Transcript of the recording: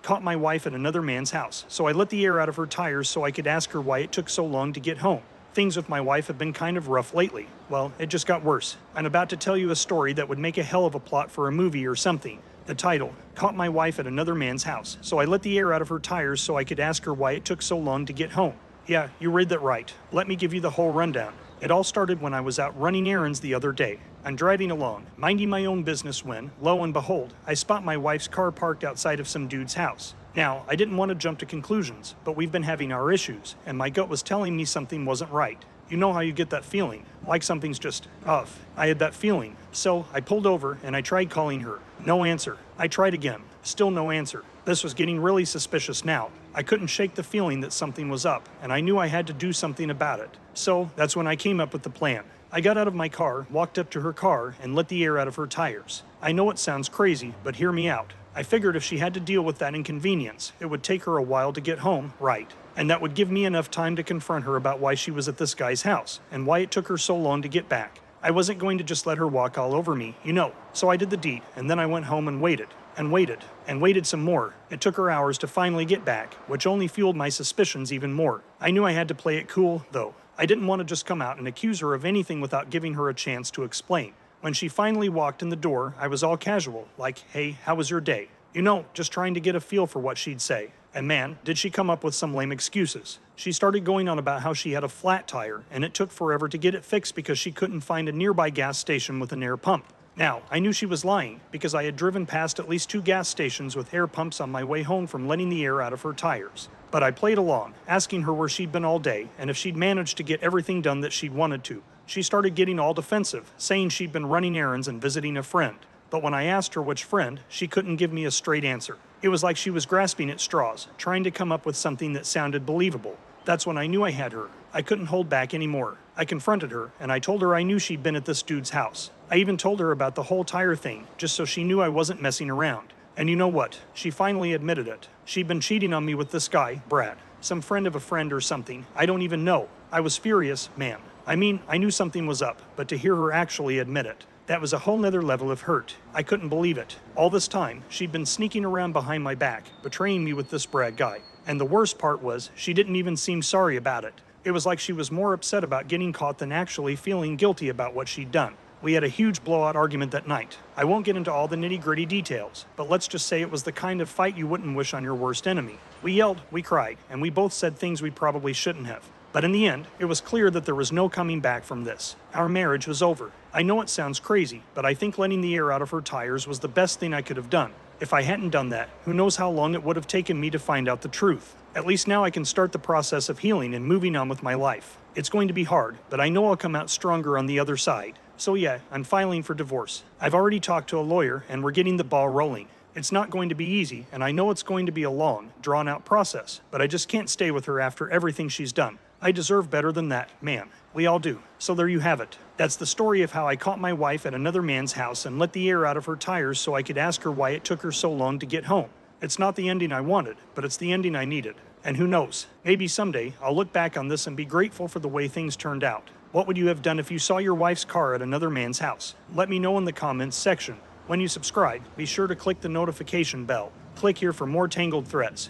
caught my wife at another man's house, so I let the air out of her tires so I could ask her why it took so long to get home. Things with my wife have been kind of rough lately. Well, it just got worse. I'm about to tell you a story that would make a hell of a plot for a movie or something. The title, Caught My Wife at Another Man's House, so I let the air out of her tires so I could ask her why it took so long to get home. Yeah, you read that right. Let me give you the whole rundown. It all started when I was out running errands the other day. I'm driving along, minding my own business when, lo and behold, I spot my wife's car parked outside of some dude's house. Now, I didn't want to jump to conclusions, but we've been having our issues, and my gut was telling me something wasn't right. You know how you get that feeling, like something's just off. I had that feeling, so I pulled over and I tried calling her. No answer. I tried again. Still no answer. This was getting really suspicious now. I couldn't shake the feeling that something was up, and I knew I had to do something about it. So that's when I came up with the plan. I got out of my car, walked up to her car, and let the air out of her tires. I know it sounds crazy, but hear me out. I figured if she had to deal with that inconvenience, it would take her a while to get home, right? And that would give me enough time to confront her about why she was at this guy's house, and why it took her so long to get back. I wasn't going to just let her walk all over me, you know. So I did the deed, and then I went home and waited, and waited, and waited some more. It took her hours to finally get back, which only fueled my suspicions even more. I knew I had to play it cool, though. I didn't want to just come out and accuse her of anything without giving her a chance to explain. When she finally walked in the door, I was all casual, like, hey, how was your day? You know, just trying to get a feel for what she'd say. And man, did she come up with some lame excuses. She started going on about how she had a flat tire, and it took forever to get it fixed because she couldn't find a nearby gas station with an air pump. Now, I knew she was lying, because I had driven past at least 2 gas stations with air pumps on my way home from letting the air out of her tires. But I played along, asking her where she'd been all day, and if she'd managed to get everything done that she'd wanted to. She started getting all defensive, saying she'd been running errands and visiting a friend. But when I asked her which friend, she couldn't give me a straight answer. It was like she was grasping at straws, trying to come up with something that sounded believable. That's when I knew I had her. I couldn't hold back anymore. I confronted her, and I told her I knew she'd been at this dude's house. I even told her about the whole tire thing, just so she knew I wasn't messing around. And you know what? She finally admitted it. She'd been cheating on me with this guy, Brad. Some friend of a friend or something. I don't even know. I was furious, man. I mean, I knew something was up, but to hear her actually admit it, that was a whole nother level of hurt. I couldn't believe it. All this time, she'd been sneaking around behind my back, betraying me with this Brad guy. And the worst part was, she didn't even seem sorry about it. It was like she was more upset about getting caught than actually feeling guilty about what she'd done. We had a huge blowout argument that night. I won't get into all the nitty-gritty details, but let's just say it was the kind of fight you wouldn't wish on your worst enemy. We yelled, we cried, and we both said things we probably shouldn't have. But in the end, it was clear that there was no coming back from this. Our marriage was over. I know it sounds crazy, but I think letting the air out of her tires was the best thing I could have done. If I hadn't done that, who knows how long it would have taken me to find out the truth. At least now I can start the process of healing and moving on with my life. It's going to be hard, but I know I'll come out stronger on the other side. So yeah, I'm filing for divorce. I've already talked to a lawyer, and we're getting the ball rolling. It's not going to be easy, and I know it's going to be a long, drawn-out process, but I just can't stay with her after everything she's done. I deserve better than that, man. We all do. So there you have it. That's the story of how I caught my wife at another man's house and let the air out of her tires so I could ask her why it took her so long to get home. It's not the ending I wanted, but it's the ending I needed. And who knows, maybe someday I'll look back on this and be grateful for the way things turned out. What would you have done if you saw your wife's car at another man's house? Let me know in the comments section. When you subscribe, be sure to click the notification bell. Click here for more Tangled threads.